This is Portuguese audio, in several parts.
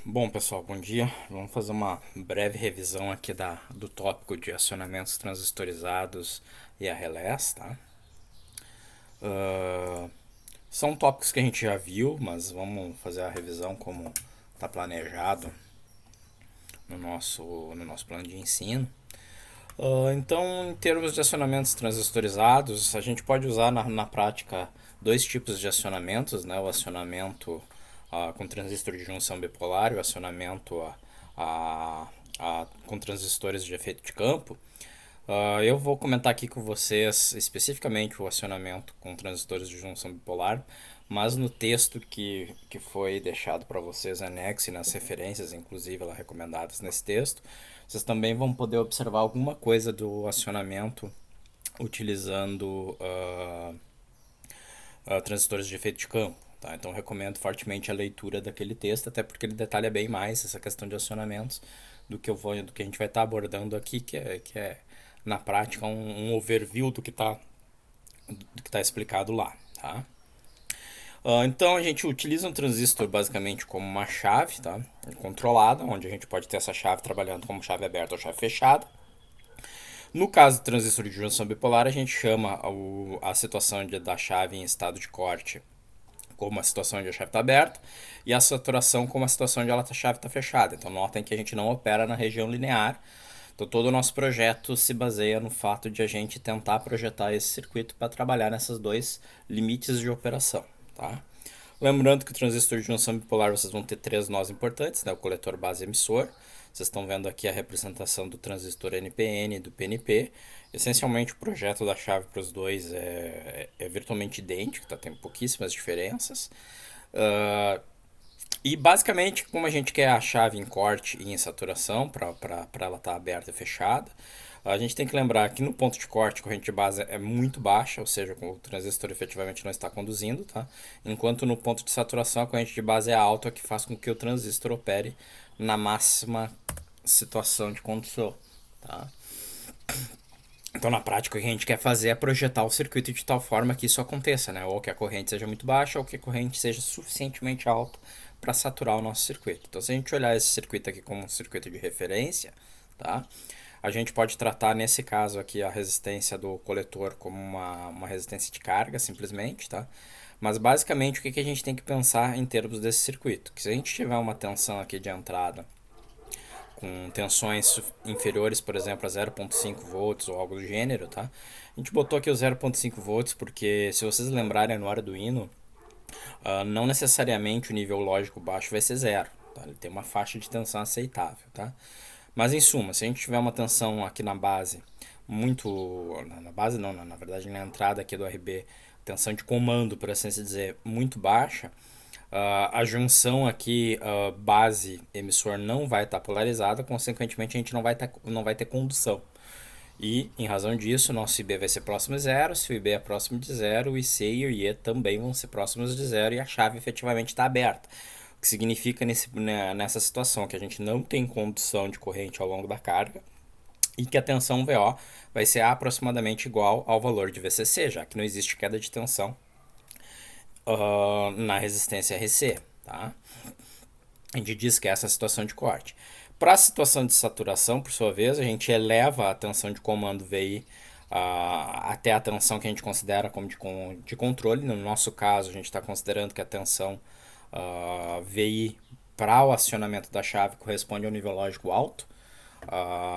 Bom, pessoal, bom dia. Vamos fazer uma breve revisão aqui do tópico de acionamentos transistorizados e a relés, tá? Ah, São tópicos que a gente já viu, mas vamos fazer a revisão como está planejado no nosso plano de ensino. Então, em termos de acionamentos transistorizados, a gente pode usar na prática dois tipos de acionamentos, né? O acionamento com transistor de junção bipolar e o acionamento com transistores de efeito de campo. Eu vou comentar aqui com vocês especificamente o acionamento com transistores de junção bipolar, mas no texto que foi deixado para vocês anexo e nas referências, inclusive lá recomendadas nesse texto, vocês também vão poder observar alguma coisa do acionamento utilizando transistores de efeito de campo. Tá? Então recomendo fortemente a leitura daquele texto, até porque ele detalha bem mais essa questão de acionamentos do que a gente vai estar abordando aqui, que é na prática um overview do que tá explicado lá. Tá? Então a gente utiliza um transistor basicamente como uma chave, tá? Controlada, onde a gente pode ter essa chave trabalhando como chave aberta ou chave fechada. No caso do transistor de junção bipolar, a gente chama a situação da chave em estado de corte como a situação onde a chave está aberta e a saturação como a situação onde a chave está fechada. Então notem que a gente não opera na região linear. Então todo o nosso projeto se baseia no fato de a gente tentar projetar esse circuito para trabalhar nesses dois limites de operação. Tá? Lembrando que o transistor de junção bipolar vocês vão ter três nós importantes, né? O coletor base emissor. Vocês estão vendo aqui a representação do transistor NPN e do PNP. Essencialmente o projeto da chave para os dois é virtualmente idêntico, tá? Tem pouquíssimas diferenças. E basicamente, como a gente quer a chave em corte e em saturação, para ela estar aberta e fechada, a gente tem que lembrar que no ponto de corte a corrente de base é muito baixa, ou seja, o transistor efetivamente não está conduzindo, tá? Enquanto no ponto de saturação a corrente de base é alta, que faz com que o transistor opere na máxima situação de condução, tá? Então, na prática, o que a gente quer fazer é projetar o circuito de tal forma que isso aconteça, né? Ou que a corrente seja muito baixa, ou que a corrente seja suficientemente alta para saturar o nosso circuito. Então, se a gente olhar esse circuito aqui como um circuito de referência, tá? A gente pode tratar, nesse caso aqui, a resistência do coletor como uma resistência de carga, simplesmente, tá? Mas, basicamente, o que a gente tem que pensar em termos desse circuito? Que se a gente tiver uma tensão aqui de entrada com tensões inferiores, por exemplo, a 0,5 volts ou algo do gênero, tá? A gente botou aqui o 0,5 volts porque, se vocês lembrarem no Arduino, não necessariamente o nível lógico baixo vai ser zero, tá? Ele tem uma faixa de tensão aceitável, tá? Mas em suma, se a gente tiver uma tensão aqui na base na base não, na verdade na entrada aqui do RB, tensão de comando, por assim dizer, muito baixa, a junção aqui base emissor não vai estar polarizada, consequentemente a gente não vai ter condução. E, em razão disso, nosso IB vai ser próximo de zero. Se o IB é próximo de zero, o IC e o IE também vão ser próximos de zero e a chave efetivamente está aberta. O que significa nessa situação que a gente não tem condução de corrente ao longo da carga e que a tensão VO vai ser aproximadamente igual ao valor de VCC, já que não existe queda de tensão na resistência RC. Tá? A gente diz que é essa a situação de corte. Para a situação de saturação, por sua vez, a gente eleva a tensão de comando VI até a tensão que a gente considera como de controle. No nosso caso, a gente está considerando que a tensão VI para o acionamento da chave corresponde a um nível lógico alto.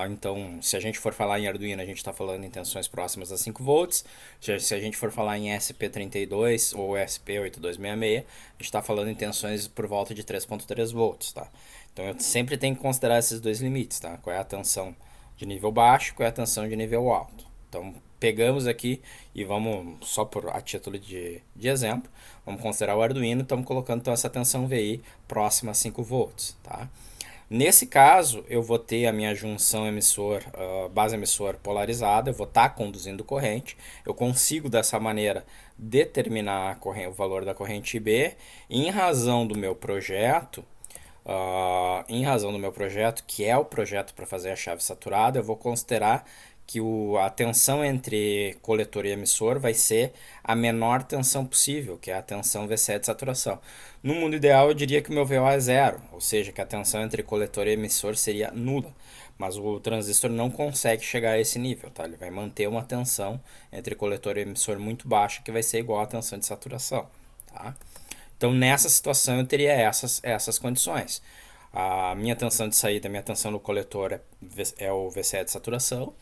Então, se a gente for falar em Arduino, a gente está falando em tensões próximas a 5 volts. Se a gente for falar em SP32 ou SP8266, a gente está falando em tensões por volta de 3.3 volts. Tá? Então, eu sempre tenho que considerar esses dois limites. Tá? Qual é a tensão de nível baixo e qual é a tensão de nível alto. Então, pegamos aqui e vamos, só a título de exemplo, vamos considerar o Arduino. Estamos colocando então, essa tensão VI próxima a 5 volts. Tá? Nesse caso, eu vou ter a minha junção base emissor polarizada, eu vou estar conduzindo corrente, eu consigo dessa maneira determinar o valor da corrente IB, e em razão do meu projeto, que é o projeto para fazer a chave saturada, eu vou considerar que a tensão entre coletor e emissor vai ser a menor tensão possível, que é a tensão VCE de saturação. No mundo ideal, eu diria que o meu VO é zero, ou seja, que a tensão entre coletor e emissor seria nula. Mas o transistor não consegue chegar a esse nível, tá? Ele vai manter uma tensão entre coletor e emissor muito baixa, que vai ser igual à tensão de saturação, tá? Então, nessa situação, eu teria essas condições. A minha tensão de saída, a minha tensão no coletor é o VCE de saturação.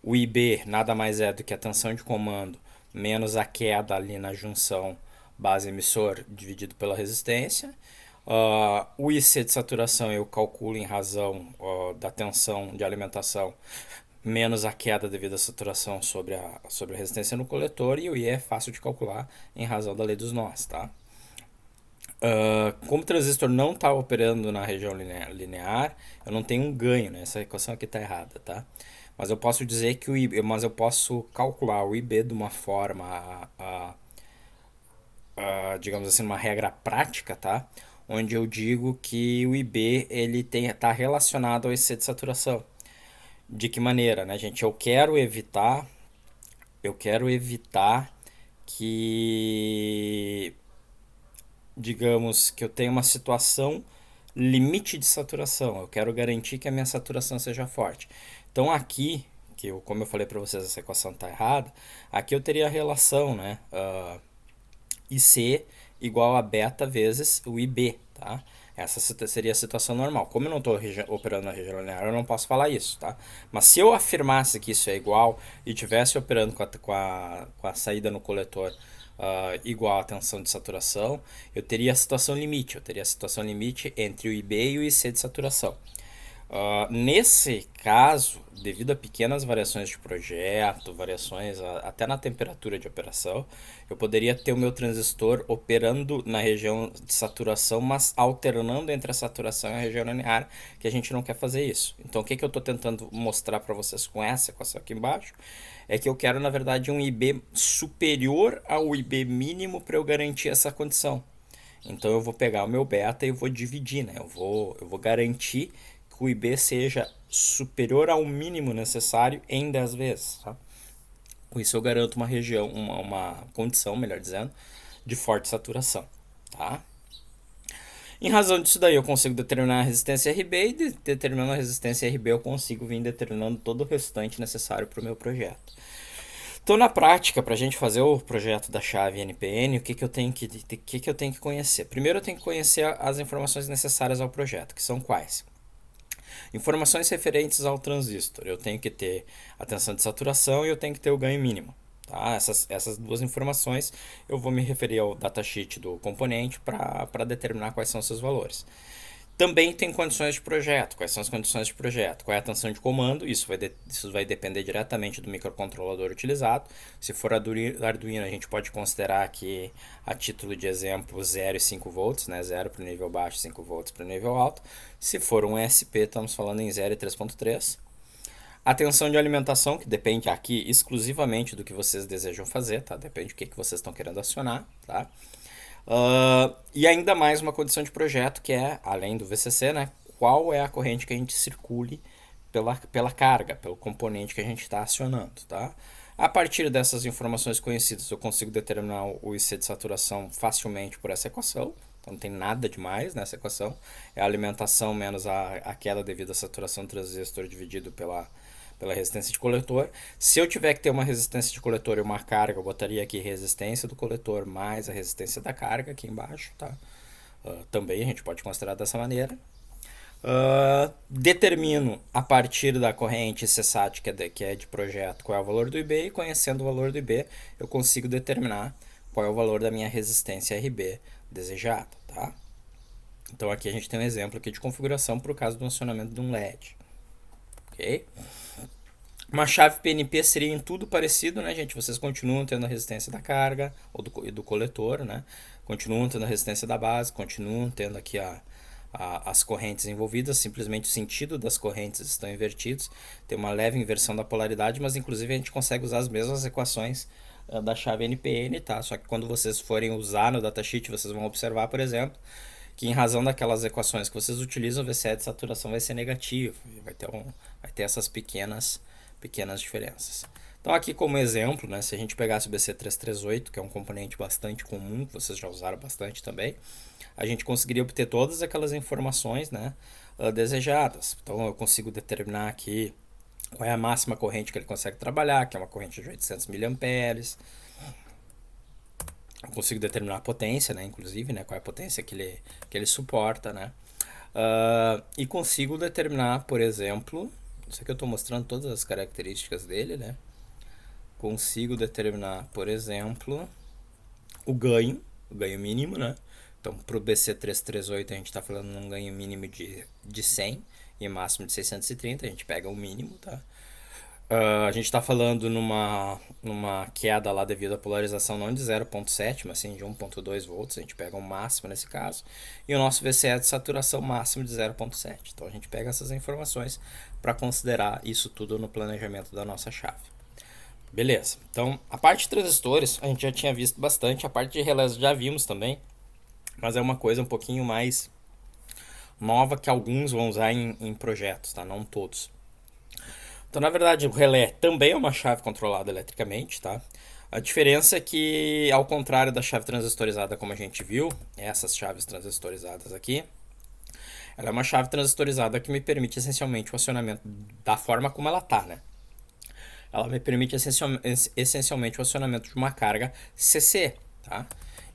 O IB nada mais é do que a tensão de comando menos a queda ali na junção base-emissor dividido pela resistência. O IC de saturação eu calculo em razão da tensão de alimentação menos a queda devido à saturação sobre a resistência no coletor, e o I é fácil de calcular em razão da lei dos nós, tá? Como o transistor não está operando na região linear, eu não tenho um ganho, né? Essa equação aqui está errada, tá? Mas eu posso dizer que mas eu posso calcular o IB de uma forma, digamos assim, uma regra prática, tá? Onde eu digo que o IB ele está relacionado ao IC de saturação. De que maneira, né, gente? Eu quero evitar que, digamos, que eu tenha uma situação limite de saturação. Eu quero garantir que a minha saturação seja forte. Então aqui, como eu falei para vocês, essa equação está errada. Aqui eu teria a relação, né, IC igual a beta vezes o IB, tá? Essa seria a situação normal. Como eu não estou operando na região linear, eu não posso falar isso, tá? Mas se eu afirmasse que isso é igual e tivesse operando com a saída no coletor igual à tensão de saturação, eu teria a situação limite. Eu teria a situação limite entre o IB e o IC de saturação. Nesse caso, devido a pequenas variações de projeto, variações até na temperatura de operação, eu poderia ter o meu transistor operando na região de saturação, mas alternando entre a saturação e a região linear, que a gente não quer fazer isso. Então, o que eu estou tentando mostrar para vocês com essa equação aqui embaixo é que eu quero, na verdade, um IB superior ao IB mínimo para eu garantir essa condição. Então, eu vou pegar o meu beta e eu vou dividir, né? Eu vou garantir que o IB seja superior ao mínimo necessário em 10 vezes. Tá? Com isso eu garanto uma região, uma condição, melhor dizendo, de forte saturação. Tá? Em razão disso daí eu consigo determinar a resistência RB e determinando a resistência RB eu consigo vir determinando todo o restante necessário para o meu projeto. Então, na prática, para a gente fazer o projeto da chave NPN, o que eu tenho que conhecer? Primeiro, eu tenho que conhecer as informações necessárias ao projeto, que são quais? Informações referentes ao transistor. Eu tenho que ter a tensão de saturação e eu tenho que ter o ganho mínimo. Tá? Essas duas informações eu vou me referir ao datasheet do componente para determinar quais são seus valores. Também tem condições de projeto. Quais são as condições de projeto? Qual é a tensão de comando? Isso vai depender diretamente do microcontrolador utilizado. Se for Arduino, a gente pode considerar que, a título de exemplo, 0 e 5 volts, né? 0 para o nível baixo e 5 volts para o nível alto. Se for um ESP, estamos falando em 0 e 3.3. A tensão de alimentação, que depende aqui exclusivamente do que vocês desejam fazer, tá? Depende do que vocês estão querendo acionar, tá? E ainda mais uma condição de projeto que é, além do VCC, né, qual é a corrente que a gente circule pela carga, pelo componente que a gente está acionando. Tá? A partir dessas informações conhecidas, eu consigo determinar o IC de saturação facilmente por essa equação. Então não tem nada demais nessa equação. É a alimentação menos a queda devido à saturação do transistor dividido pela resistência de coletor. Se eu tiver que ter uma resistência de coletor e uma carga, eu botaria aqui resistência do coletor mais a resistência da carga aqui embaixo. Tá? Também a gente pode considerar dessa maneira. Determino a partir da corrente CSAT, que é de projeto, qual é o valor do IB, e conhecendo o valor do IB, eu consigo determinar qual é o valor da minha resistência RB desejada. Tá? Então aqui a gente tem um exemplo aqui de configuração para o caso do acionamento de um LED. Ok? Uma chave PNP seria em tudo parecido, né, gente? Vocês continuam tendo a resistência da carga ou do coletor, né? Continuam tendo a resistência da base, continuam tendo aqui as correntes envolvidas, simplesmente o sentido das correntes estão invertidos. Tem uma leve inversão da polaridade, mas inclusive a gente consegue usar as mesmas equações da chave NPN, tá? Só que quando vocês forem usar no datasheet, vocês vão observar, por exemplo, que em razão daquelas equações que vocês utilizam, o VCE de saturação vai ser negativo. Vai ter essas pequenas pequenas diferenças. Então aqui como exemplo, né, se a gente pegasse o BC338, que é um componente bastante comum, que vocês já usaram bastante também, a gente conseguiria obter todas aquelas informações, né, desejadas. Então eu consigo determinar aqui qual é a máxima corrente que ele consegue trabalhar, que é uma corrente de 800 miliamperes. Eu consigo determinar a potência, né, inclusive, né, qual é a potência que ele suporta, né. E consigo determinar, por exemplo, isso aqui eu estou mostrando todas as características dele, né. Consigo determinar, por exemplo, o ganho mínimo, né. Então, para o BC338 a gente está falando de um ganho mínimo de 100 e máximo de 630, a gente pega o mínimo, tá? A gente está falando numa queda lá devido à polarização não de 0,7, mas sim de 1,2 volts, a gente pega o máximo nesse caso, e o nosso VCE é de saturação máximo de 0,7. Então a gente pega essas informações para considerar isso tudo no planejamento da nossa chave. Beleza, então a parte de transistores a gente já tinha visto bastante, a parte de relés já vimos também, mas é uma coisa um pouquinho mais nova que alguns vão usar em projetos, tá? Não todos. Então, na verdade, o relé também é uma chave controlada eletricamente, tá? A diferença é que, ao contrário da chave transistorizada, como a gente viu, essas chaves transistorizadas aqui, ela é uma chave transistorizada que me permite essencialmente o acionamento da forma como ela tá, né? Ela me permite essencialmente o acionamento de uma carga CC, tá?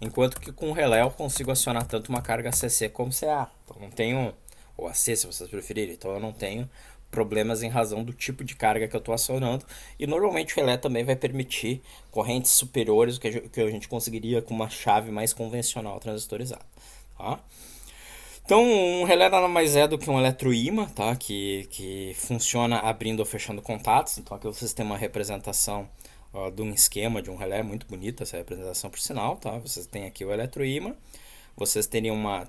Enquanto que com o relé eu consigo acionar tanto uma carga CC como CA. Então não tenho, ou AC se vocês preferirem, então eu não tenho problemas em razão do tipo de carga que eu estou acionando. E normalmente o relé também vai permitir correntes superiores que a gente conseguiria com uma chave mais convencional transistorizada, tá? Então, um relé nada mais é do que um eletroímã, tá? Que funciona abrindo ou fechando contatos. Então, aqui vocês têm uma representação de um esquema de um relé, muito bonita essa representação por sinal, tá? Vocês têm aqui o eletroímã, vocês teriam uma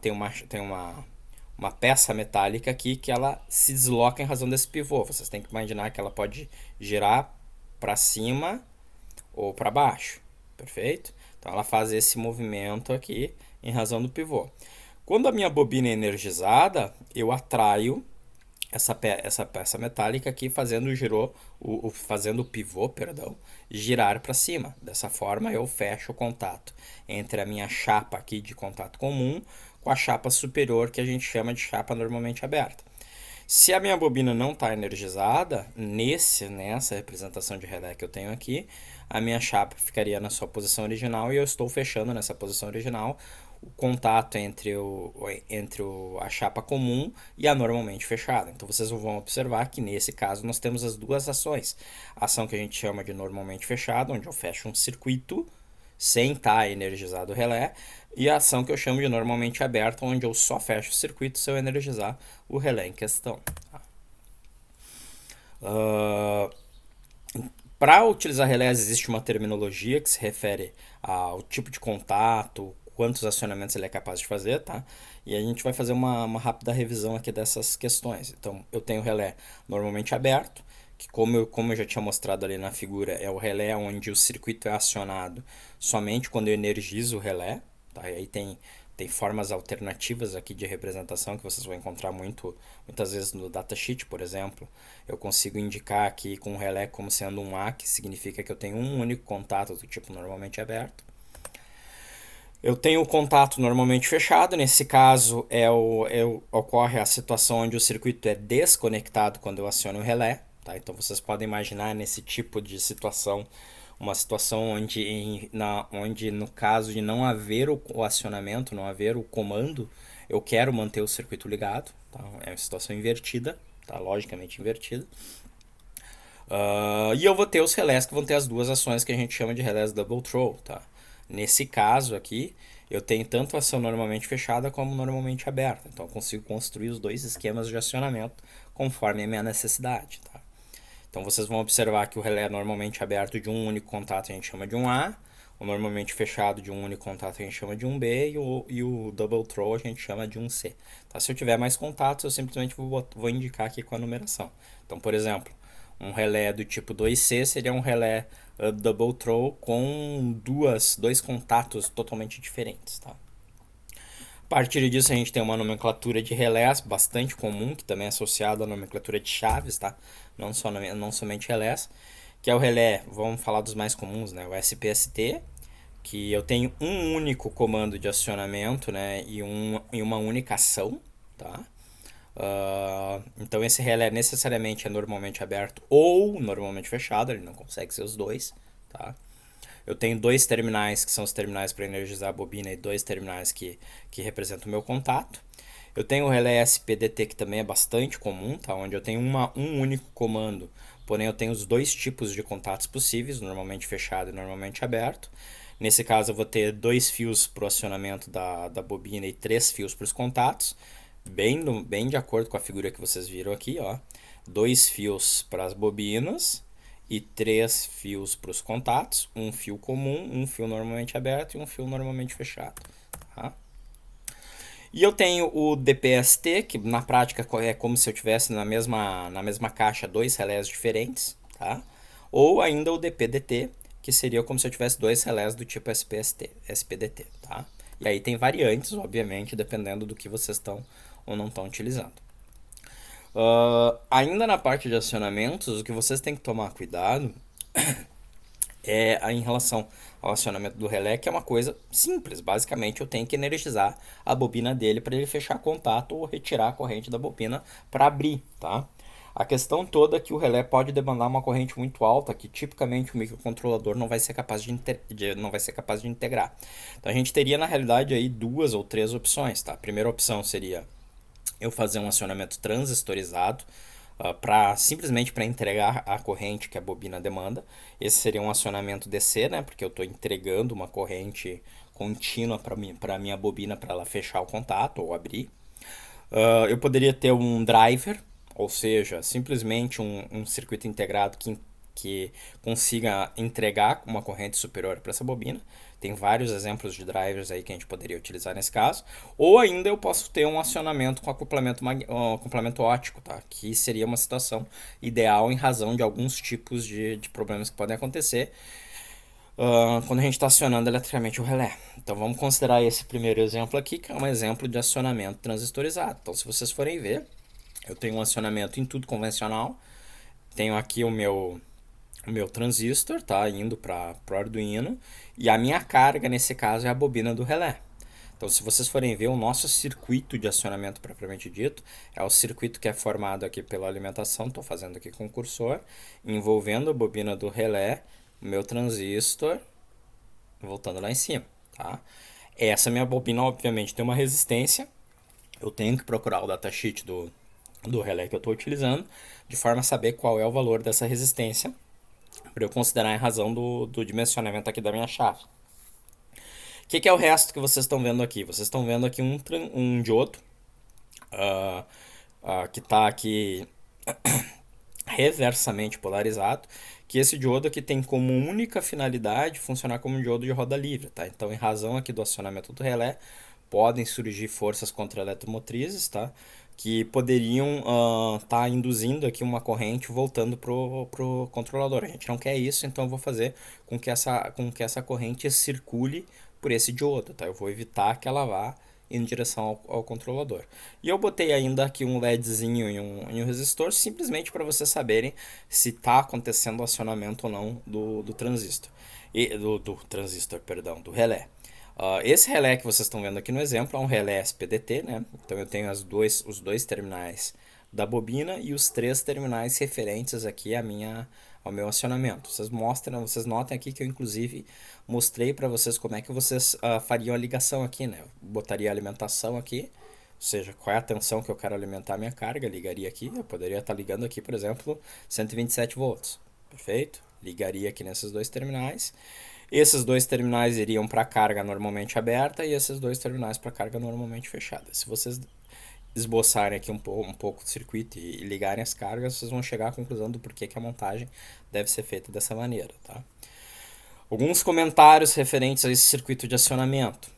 peça metálica aqui que ela se desloca em razão desse pivô. Vocês têm que imaginar que ela pode girar para cima ou para baixo, perfeito? Então, ela faz esse movimento aqui em razão do pivô. Quando a minha bobina é energizada, eu atraio essa peça metálica aqui fazendo fazendo o pivô, perdão, girar para cima. Dessa forma eu fecho o contato entre a minha chapa aqui de contato comum com a chapa superior, que a gente chama de chapa normalmente aberta. Se a minha bobina não está energizada, nessa representação de relé que eu tenho aqui, a minha chapa ficaria na sua posição original e eu estou fechando nessa posição original o contato entre a chapa comum e a normalmente fechada. Então vocês vão observar que nesse caso nós temos as duas ações. A ação que a gente chama de normalmente fechada, onde eu fecho um circuito sem estar energizado o relé, e a ação que eu chamo de normalmente aberta, onde eu só fecho o circuito se eu energizar o relé em questão. Para utilizar relés existe uma terminologia que se refere ao tipo de contato, quantos acionamentos ele é capaz de fazer, tá? E a gente vai fazer uma rápida revisão aqui dessas questões. Então, eu tenho o relé normalmente aberto, que como eu já tinha mostrado ali na figura, é o relé onde o circuito é acionado somente quando eu energizo o relé, tá? E aí tem formas alternativas aqui de representação que vocês vão encontrar muitas vezes no datasheet, por exemplo. Eu consigo indicar aqui com o relé como sendo um A, que significa que eu tenho um único contato do tipo normalmente aberto. Eu tenho o contato normalmente fechado, nesse caso ocorre a situação onde o circuito é desconectado quando eu aciono o relé. Tá? Então vocês podem imaginar nesse tipo de situação, uma situação onde no caso de não haver o acionamento, não haver o comando, eu quero manter o circuito ligado. Tá? É uma situação invertida, tá? Logicamente invertida. E eu vou ter os relés que vão ter as duas ações que a gente chama de relés double throw. Tá? Nesse caso aqui, eu tenho tanto a ação normalmente fechada como normalmente aberta. Então eu consigo construir os dois esquemas de acionamento conforme a minha necessidade. Tá? Então vocês vão observar que o relé normalmente aberto de um único contato a gente chama de um A, o normalmente fechado de um único contato a gente chama de um B e o double throw a gente chama de um C. Tá? Se eu tiver mais contatos, eu simplesmente vou indicar aqui com a numeração. Então, por exemplo, um relé do tipo 2C seria um relé double throw com dois contatos totalmente diferentes. Tá? A partir disso, a gente tem uma nomenclatura de relés bastante comum, que também é associada à nomenclatura de chaves, tá? Não somente relés, que é o relé, vamos falar dos mais comuns, né? O SPST, que eu tenho um único comando de acionamento, né? E uma única ação, tá? Então esse relé necessariamente é normalmente aberto ou normalmente fechado, ele não consegue ser os dois, tá? Eu tenho dois terminais que são os terminais para energizar a bobina e dois terminais que representam o meu contato. Eu tenho o relé SPDT que também é bastante comum, tá? Onde eu tenho um único comando, porém eu tenho os dois tipos de contatos possíveis, normalmente fechado e normalmente aberto. Nesse caso eu vou ter dois fios para o acionamento da bobina e três fios para os contatos, bem de acordo com a figura que vocês viram aqui, ó. Dois fios para as bobinas e três fios para os contatos, um fio comum, um fio normalmente aberto e um fio normalmente fechado. Tá? E eu tenho o DPST, que na prática é como se eu tivesse na mesma caixa dois relés diferentes, tá? Ou ainda o DPDT, que seria como se eu tivesse dois relés do tipo SPDT, tá? E aí tem variantes, obviamente, dependendo do que vocês estão ou não estão utilizando. Ainda na parte de acionamentos, o que vocês têm que tomar cuidado é em relação ao acionamento do relé, que é uma coisa simples. Basicamente, eu tenho que energizar a bobina dele para ele fechar contato ou retirar a corrente da bobina para abrir, tá? A questão toda é que o relé pode demandar uma corrente muito alta, que tipicamente o microcontrolador não vai ser capaz não vai ser capaz de integrar. Então a gente teria na realidade aí duas ou três opções, tá? A primeira opção seria eu fazer um acionamento transistorizado simplesmente para entregar a corrente que a bobina demanda. Esse seria um acionamento DC, né? Porque eu estou entregando uma corrente contínua para a minha bobina para ela fechar o contato ou abrir. Eu poderia ter um driver, ou seja, simplesmente um circuito integrado que consiga entregar uma corrente superior para essa bobina. Tem vários exemplos de drivers aí que a gente poderia utilizar nesse caso. Ou ainda eu posso ter um acionamento com acoplamento óptico, tá? Que seria uma situação ideal em razão de alguns tipos de problemas que podem acontecer quando a gente está acionando eletricamente o relé. Então vamos considerar esse primeiro exemplo aqui, que é um exemplo de acionamento transistorizado. Então se vocês forem ver, eu tenho um acionamento em tudo convencional, tenho aqui o meu transistor, tá, indo para o Arduino, e a minha carga nesse caso é a bobina do relé. Então, se vocês forem ver, o nosso circuito de acionamento propriamente dito é o circuito que é formado aqui pela alimentação, estou fazendo aqui com o cursor, envolvendo a bobina do relé, o meu transistor, voltando lá em cima, tá? Essa minha bobina, obviamente, tem uma resistência, eu tenho que procurar o datasheet do relé que eu estou utilizando, de forma a saber qual é o valor dessa resistência, para eu considerar em razão do dimensionamento aqui da minha chave. O que é o resto que vocês estão vendo aqui? Vocês estão vendo aqui um diodo que está aqui reversamente polarizado, que esse diodo aqui tem como única finalidade funcionar como um diodo de roda livre, tá? Então, em razão aqui do acionamento do relé, podem surgir forças contra-eletromotrizes, tá? Que poderiam estar induzindo aqui uma corrente voltando pro controlador. A gente não quer isso, então eu vou fazer com que essa corrente circule por esse diodo, tá? Eu vou evitar que ela vá em direção ao controlador. E eu botei ainda aqui um LEDzinho e um resistor, simplesmente para vocês saberem se está acontecendo o acionamento ou não do transistor. Do transistor, perdão, do relé. Esse relé que vocês estão vendo aqui no exemplo é um relé SPDT, né? Então eu tenho os dois terminais da bobina e os três terminais referentes aqui ao meu acionamento. Vocês notem aqui que eu inclusive mostrei para vocês como é que vocês fariam a ligação aqui, né? Eu botaria a alimentação aqui, ou seja, qual é a tensão que eu quero alimentar a minha carga, ligaria aqui, eu poderia estar ligando aqui, por exemplo, 127 volts, perfeito? Ligaria aqui nesses dois terminais. Esses dois terminais iriam para carga normalmente aberta e esses dois terminais para carga normalmente fechada. Se vocês esboçarem aqui um pouco do circuito e ligarem as cargas, vocês vão chegar à conclusão do porquê que a montagem deve ser feita dessa maneira, tá? Alguns comentários referentes a esse circuito de acionamento.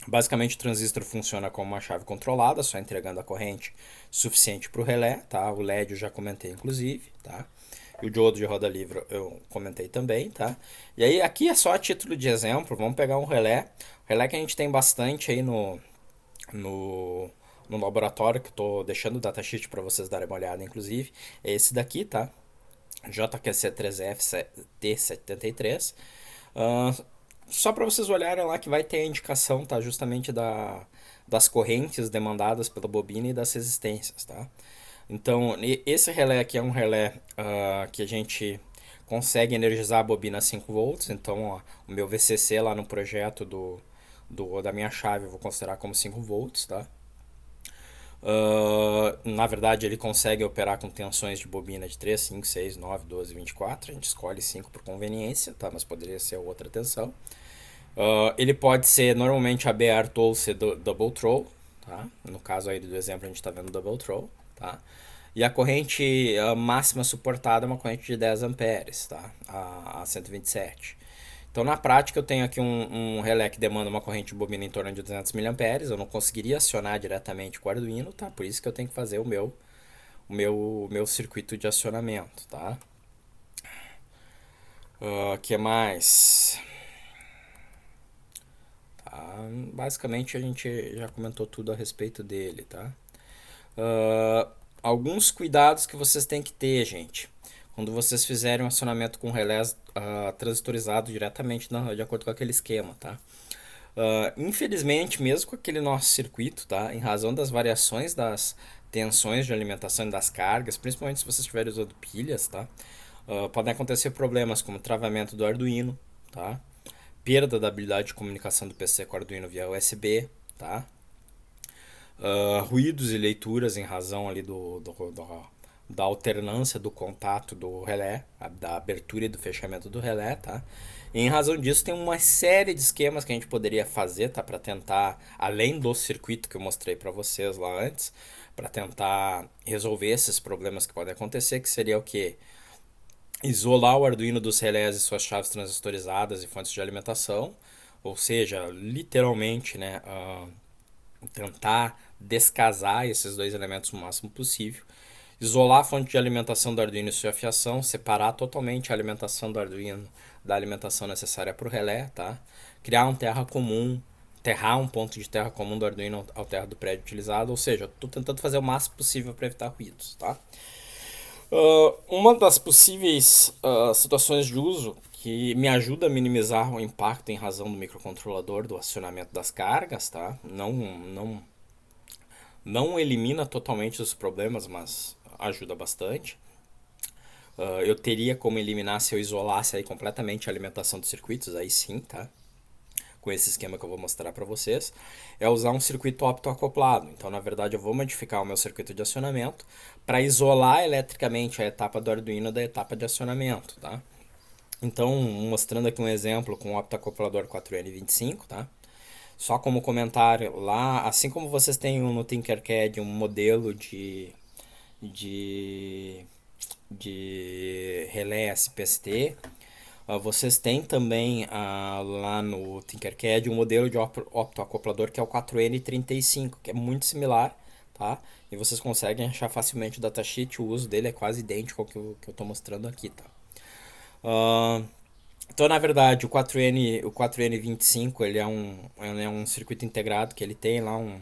Basicamente, o transistor funciona como uma chave controlada, só entregando a corrente suficiente para o relé, tá? O LED eu já comentei, inclusive, tá? E o diodo de roda livre eu comentei também, tá? E aí aqui é só a título de exemplo, vamos pegar um relé. O relé que a gente tem bastante aí no, no laboratório, que eu tô deixando o datasheet para vocês darem uma olhada, inclusive, é esse daqui, tá? JQC3F T73. Uh, só para vocês olharem lá que vai ter a indicação, tá? Justamente das correntes demandadas pela bobina e das resistências, tá? Então, esse relé aqui é um relé que a gente consegue energizar a bobina a 5 volts. Então, ó, o meu VCC lá no projeto da minha chave eu vou considerar como 5 volts, tá? Na verdade, ele consegue operar com tensões de bobina de 3, 5, 6, 9, 12, 24. A gente escolhe 5 por conveniência, tá? Mas poderia ser outra tensão. Ele pode ser normalmente aberto ou ser double throw, tá? No caso aí do exemplo a gente está vendo double throw, tá? E a corrente máxima suportada é uma corrente de 10 amperes, tá? A 127. Então, na prática, eu tenho aqui um relé que demanda uma corrente de bobina em torno de 200 mA. Eu não conseguiria acionar diretamente com o Arduino, tá? Por isso que eu tenho que fazer o meu circuito de acionamento, tá? Que mais? Tá? Basicamente, a gente já comentou tudo a respeito dele, tá? Alguns cuidados que vocês têm que ter, gente, quando vocês fizerem um acionamento com relés transistorizado diretamente de acordo com aquele esquema, tá? Infelizmente, mesmo com aquele nosso circuito, tá? Em razão das variações das tensões de alimentação e das cargas, principalmente se vocês estiverem usando pilhas, tá? Podem acontecer problemas como travamento do Arduino, tá? Perda da habilidade de comunicação do PC com o Arduino via USB, tá? Ruídos e leituras em razão ali da alternância do contato do relé, da abertura e do fechamento do relé, tá? E em razão disso tem uma série de esquemas que a gente poderia fazer, tá? Para tentar, além do circuito que eu mostrei para vocês lá antes, para tentar resolver esses problemas que podem acontecer, que seria o que? Isolar o Arduino dos relés e suas chaves transistorizadas e fontes de alimentação, ou seja, literalmente, né, tentar descasar esses dois elementos o máximo possível, isolar a fonte de alimentação do Arduino e sua fiação, separar totalmente a alimentação do Arduino da alimentação necessária para o relé, tá? Criar um terra comum, terrar um ponto de terra comum do Arduino ao terra do prédio utilizado, ou seja, estou tentando fazer o máximo possível para evitar ruídos, tá? Uma das possíveis situações de uso que me ajuda a minimizar o impacto em razão do microcontrolador do acionamento das cargas, tá? Não elimina totalmente os problemas, mas ajuda bastante. Eu teria como eliminar se eu isolasse aí completamente a alimentação dos circuitos, aí sim, tá? Com esse esquema que eu vou mostrar para vocês, é usar um circuito optoacoplado. Então, na verdade, eu vou modificar o meu circuito de acionamento para isolar eletricamente a etapa do Arduino da etapa de acionamento, tá? Então, mostrando aqui um exemplo com o optoacoplador 4N25, tá? Só como comentário lá, assim como vocês têm no Tinkercad um modelo de, de relé SPST, vocês têm também lá no Tinkercad um modelo de optoacoplador que é o 4N35, que é muito similar, tá? E vocês conseguem achar facilmente o datasheet, o uso dele é quase idêntico ao que eu estou mostrando aqui, tá? Então, na verdade, o 4N25 ele é um circuito integrado que ele tem lá um,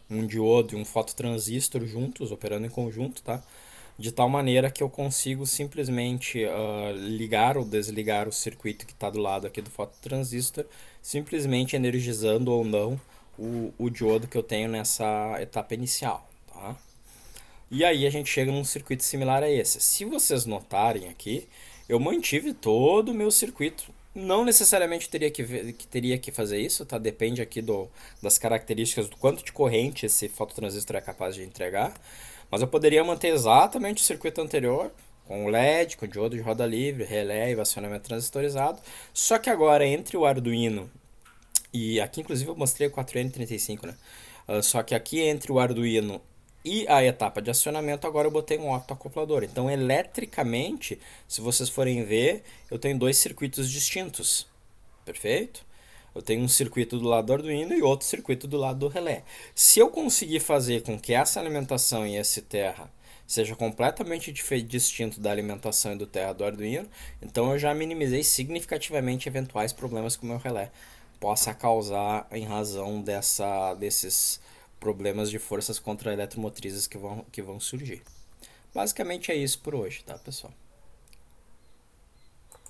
um diodo e um fototransistor juntos, operando em conjunto, tá? De tal maneira que eu consigo simplesmente ligar ou desligar o circuito que está do lado aqui do fototransistor, simplesmente energizando ou não o diodo que eu tenho nessa etapa inicial, tá? E aí a gente chega num circuito similar a esse. Se vocês notarem aqui, eu mantive todo o meu circuito. Não necessariamente teria que fazer isso, tá? Depende aqui das características do quanto de corrente esse fototransistor é capaz de entregar. Mas eu poderia manter exatamente o circuito anterior, com o LED, com o diodo de roda livre, relé e acionamento transistorizado. Só que agora entre o Arduino e aqui inclusive eu mostrei o 4N35, né? Só que aqui entre o Arduino e a etapa de acionamento, agora eu botei um optoacoplador. Então, eletricamente, se vocês forem ver, eu tenho dois circuitos distintos. Perfeito? Eu tenho um circuito do lado do Arduino e outro circuito do lado do relé. Se eu conseguir fazer com que essa alimentação e esse terra seja completamente distinto da alimentação e do terra do Arduino, então eu já minimizei significativamente eventuais problemas que o meu relé possa causar em razão desses problemas de forças contra eletromotrizes que vão surgir. Basicamente é isso por hoje, tá, pessoal?